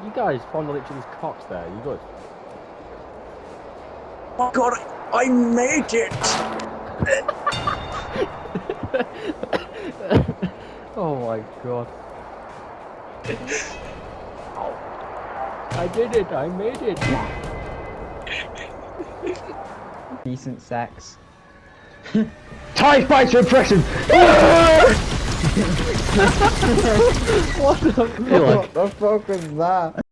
You guys fondle each other's cocks there, you good? Oh god, I made it! Oh my god. I did it, I made it! Decent sex. TIE fighter impression! What the fuck? What the fuck was that?